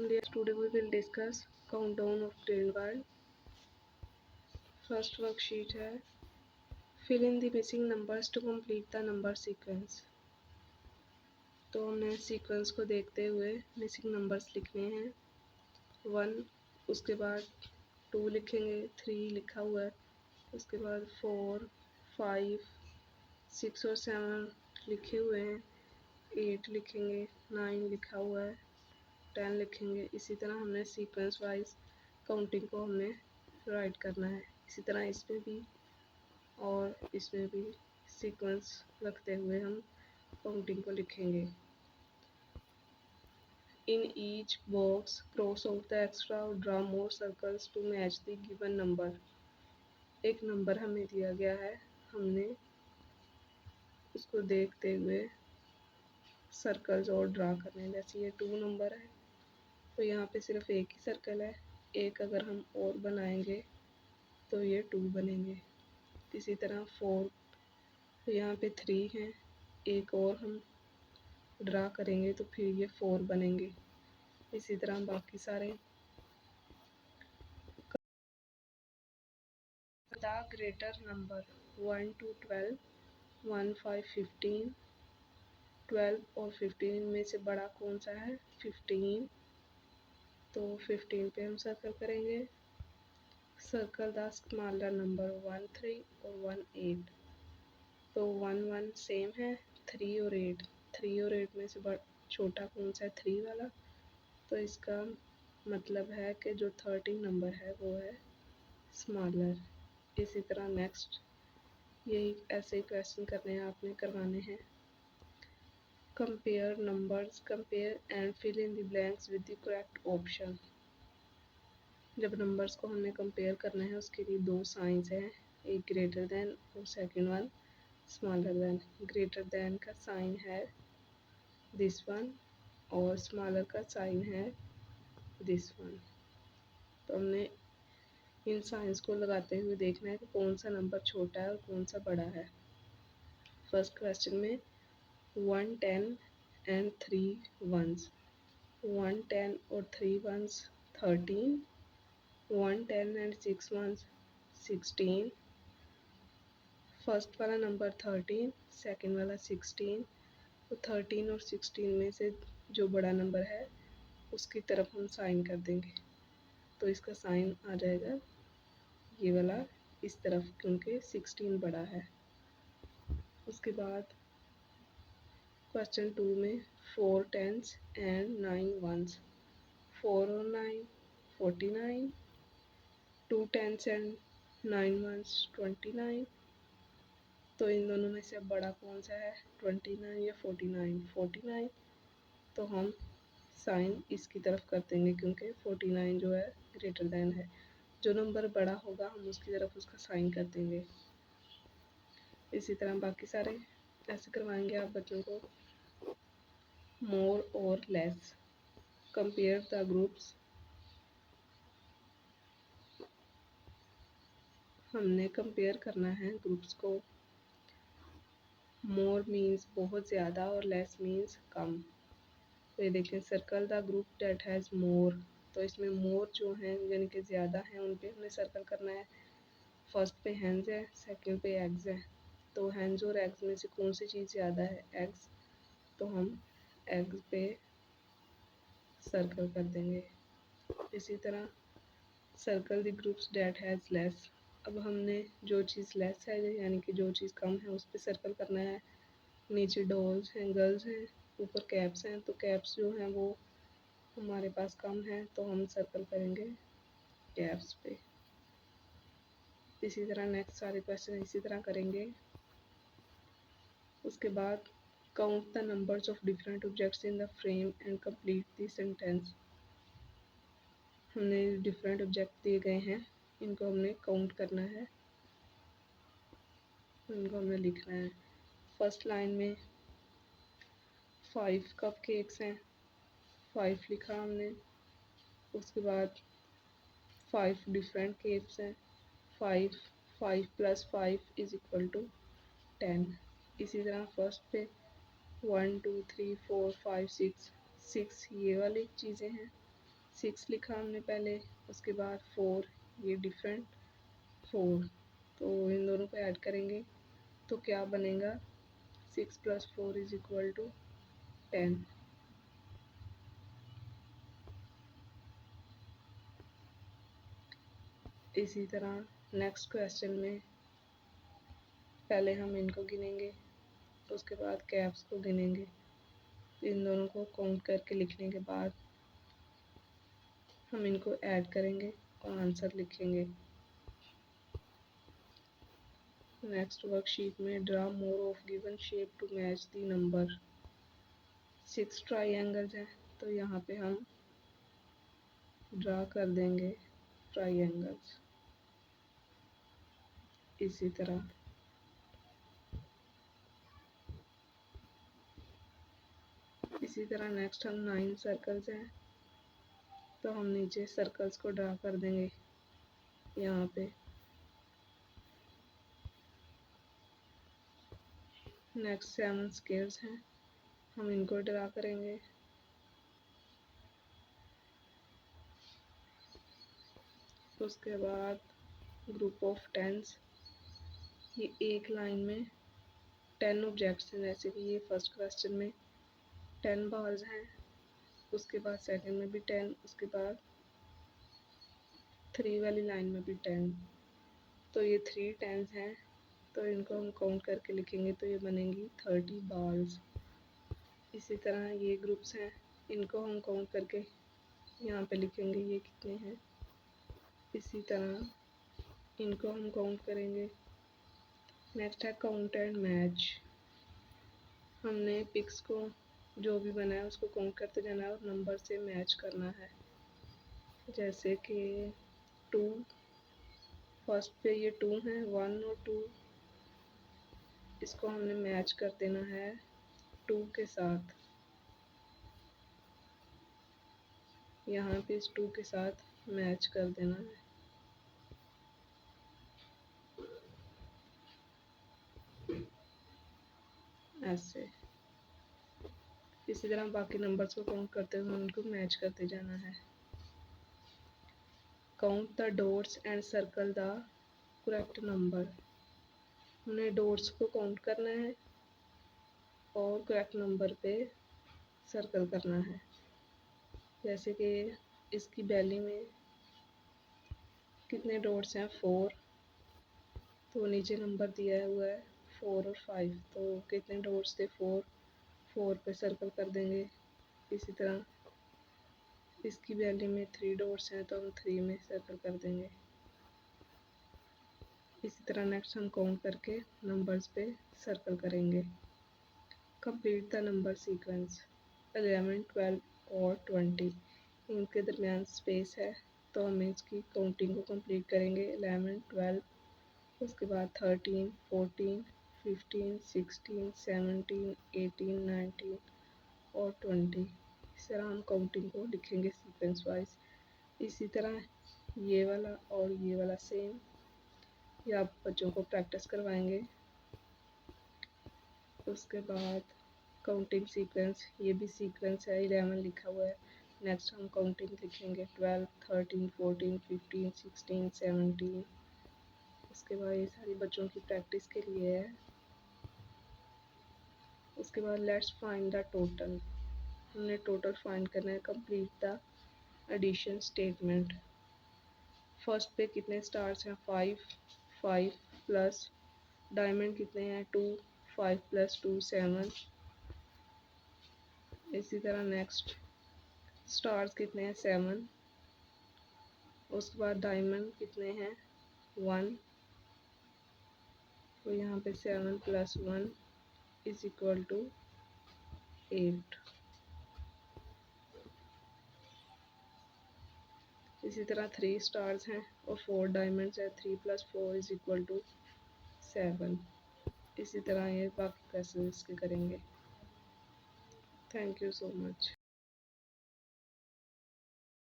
Dear, today we will discuss countdown of brain world. First worksheet है fill in the missing numbers to complete the number sequence. तो हमने sequence को देखते हुए missing numbers लिखने हैं. 1, उसके बाद 2 लिखेंगे, 3 लिखा हुआ है, उसके बाद 4, 5, 6 और 7 लिखे हुए हैं, 8 लिखेंगे, 9 लिखा हुआ है, 10 लिखेंगे. इसी तरह हमने सीक्वेंस वाइज काउंटिंग को हमने राइट करना है. इसी तरह इसमें भी और इसमें भी सीक्वेंस रखते हुए हम काउंटिंग को लिखेंगे. In each box cross out the extra और draw more circles to match the given number. एक नंबर हमें दिया गया है, हमने उसको देखते हुए सर्कल्स और ड्रा करने हैं. जैसे ये 2 नंबर है तो यहाँ पे सिर्फ एक ही सर्कल है, एक अगर हम और बनाएंगे तो ये 2 बनेंगे. इसी तरह 4, तो यहाँ पे 3 हैं, एक और हम ड्रा करेंगे तो फिर ये 4 बनेंगे. इसी तरह बाकी सारे. द ग्रेटर नंबर 1 to 12, 1, 5, 15, 12 और 15 में से बड़ा कौन सा है? 15. तो 15 पे हम सर्कल करेंगे. सर्कल द स्मॉलर नंबर 1, 3 और 1, 8. तो 1, 1 सेम है, 3 और 8. 3 और 8 में से छोटा कौन सा है? 3 वाला. तो इसका मतलब है कि जो 13 नंबर है वो है स्मॉलर. इसी तरह नेक्स्ट यही ऐसे क्वेश्चन करने हैं, आपने करवाने हैं. Compare numbers, compare and fill in the blanks with the correct option. जब नंबर्स को हमने कंपेयर करना है उसके लिए 2 साइंस हैं, एक ग्रेटर देन और second one smaller than. Greater than का साइन है दिस वन और स्मॉलर का साइन है दिस वन. तो हमने इन साइंस को लगाते हुए देखना है कि कौन सा नंबर छोटा है और कौन सा बड़ा है. फर्स्ट क्वेश्चन में 1, 10 एंड 3 वंस. 1, 10 और 3 वंस 13. 1, 10 and 6 once 16. फर्स्ट वाला नंबर 13, सेकंड वाला 16. तो 13 और 16 में से जो बड़ा नंबर है उसकी तरफ हम साइन कर देंगे. तो इसका साइन आ जाएगा ये वाला इस तरफ, क्योंकि 16 बड़ा है. उसके बाद क्वेश्चन 2 में 4 टेंस एंड 9 वंस. 4 और 9 49. 2 टेंस एंड 9 वंस 29. तो इन दोनों में से अब बड़ा कौन सा है? 29 या 49? 49. तो हम साइन इसकी तरफ कर देंगे क्योंकि 49 जो है ग्रेटर देन है. जो नंबर बड़ा होगा हम उसकी तरफ उसका साइन कर देंगे. इसी तरह बाकी सारे ऐसे करवाएंगे आप बच्चों को. मोर और लेस, कंपेयर द ग्रुप्स. हमने कंपेयर करना है ग्रुप्स को. मोर मीन्स बहुत ज़्यादा और लेस मीन्स कम. तो ये देखें, circle the group that has more. तो इसमें मोर जो हैं यानी कि ज़्यादा हैं उन पे हमने सर्कल करना है. फर्स्ट पे हैंड्स है, सेकंड पे एग्स है. तो हैंड्स और एग्स में से कौन सी चीज़ ज़्यादा है? एग्स. तो हम एग्स पे सर्कल कर देंगे. इसी तरह circle the groups that has less. अब हमने जो चीज़ लेस है यानी कि जो चीज़ कम है उस पर सर्कल करना है. नीचे डॉल्स हैं, गर्ल्स हैं, ऊपर कैप्स हैं. तो कैप्स जो हैं वो हमारे पास कम है तो हम सर्कल करेंगे कैप्स पे. इसी तरह नेक्स्ट सारे क्वेश्चन इसी तरह करेंगे. उसके बाद count the numbers of different objects in the frame and complete the sentence. हमने डिफरेंट ऑब्जेक्ट दिए गए हैं, इनको हमने काउंट करना है, इनको हमने लिखना है. फर्स्ट लाइन में 5 कप केक्स हैं, 5 लिखा हमने. उसके बाद 5 डिफरेंट केक्स हैं, 5. 5 + 5 = 10. इसी तरह फर्स्ट पे 1, 2, 3, 4, 5, 6 ये वाली चीज़ें हैं. 6 लिखा हमने पहले, उसके बाद 4, ये डिफरेंट 4, तो इन दोनों को ऐड करेंगे तो क्या बनेगा, 6 + 4 = 10। इसी तरह नेक्स्ट क्वेश्चन में पहले हम इनको गिनेंगे, उसके बाद कैप्स को गिनेंगे, इन दोनों को काउंट करके लिखने के बाद हम इनको ऐड करेंगे और आंसर लिखेंगे। नेक्स्ट वर्कशीट में draw more of given shape to match the number. 6 triangles हैं, तो यहाँ पे हम ड्रा कर देंगे ट्राइंगल्स। इसी तरह नेक्स्ट हम 9 सर्कल्स हैं, तो हम नीचे सर्कल्स को ड्रा कर देंगे यहाँ पे। नेक्स्ट 7 स्क्वायर्स हैं, हम इनको ड्रा करेंगे। उसके बाद ग्रुप ऑफ टेंस, ये एक लाइन में 10 ऑब्जेक्ट्स हैं, जैसे कि ये फर्स्ट क्वेश्चन में 10 बॉल्स हैं, उसके बाद सेकंड में भी 10, उसके बाद 3 वाली लाइन में भी 10, तो ये 3 10s हैं, तो इनको हम काउंट करके लिखेंगे तो ये बनेंगी 30 बॉल्स। इसी तरह ये ग्रुप्स हैं, इनको हम काउंट करके यहाँ पे लिखेंगे ये कितने हैं। इसी तरह इनको हम काउंट करेंगे। नेक्स्ट है काउंट एंड मैच, हमने पिक्स को जो भी बनाया उसको काउंट करते जाना है और नंबर से मैच करना है। जैसे कि 2, फर्स्ट पे ये 2 है, 1 और 2, इसको हमने मैच कर देना है 2 के साथ। यहाँ पे इस 2 के साथ मैच कर देना है। ऐसे इसी तरह बाकी नंबर्स को काउंट करते हुए उनको मैच करते जाना है। Count the dots and circle the correct number, हमने डॉट्स को काउंट करना है और करेक्ट नंबर पे सर्कल करना है। जैसे कि इसकी बैली में कितने डॉट्स हैं, 4, तो नीचे नंबर दिया हुआ है 4 और 5, तो कितने डॉट्स थे, 4 पे सर्कल कर देंगे। इसी तरह इसकी वैल्यू में 3 डॉट्स हैं, तो हम 3 में सर्कल कर देंगे। इसी तरह नेक्स्ट हम काउंट करके नंबर्स पे सर्कल करेंगे। कंप्लीट द नंबर सीक्वेंस, 11, 12 और 20, इनके दरमियान स्पेस है, तो हम इसकी काउंटिंग को कंप्लीट करेंगे। 11, 12, उसके बाद 13, 14, 15, 16, 17, 18, 19 और 20। इस तरह हम काउंटिंग को लिखेंगे सीक्वेंस वाइज। इसी तरह ये वाला और ये वाला सेम, ये आप बच्चों को प्रैक्टिस करवाएंगे। उसके बाद काउंटिंग सीक्वेंस, ये भी सीक्वेंस है, 11 लिखा हुआ है। नेक्स्ट हम काउंटिंग लिखेंगे 12, 13, 14, 15, 16, 17। उसके बाद ये सारी बच्चों की प्रैक्टिस के लिए है। उसके बाद लेट्स फाइंड द टोटल, हमने टोटल फाइंड करना है। Complete the addition statement, first पे कितने स्टार्स हैं, 5, 5 प्लस डायमंड कितने हैं, 2, 5 + 2 7। इसी तरह नेक्स्ट स्टार्स कितने हैं, 7, उसके बाद डायमंड कितने हैं, 1, तो यहाँ पे 7 + 1 = 8। इसी तरह 3 स्टार्स हैं और 4 डायमंड्स हैं, 3 + 4 = 7। इसी तरह ये बाकी क्वेश्चंस के करेंगे। Thank you so much.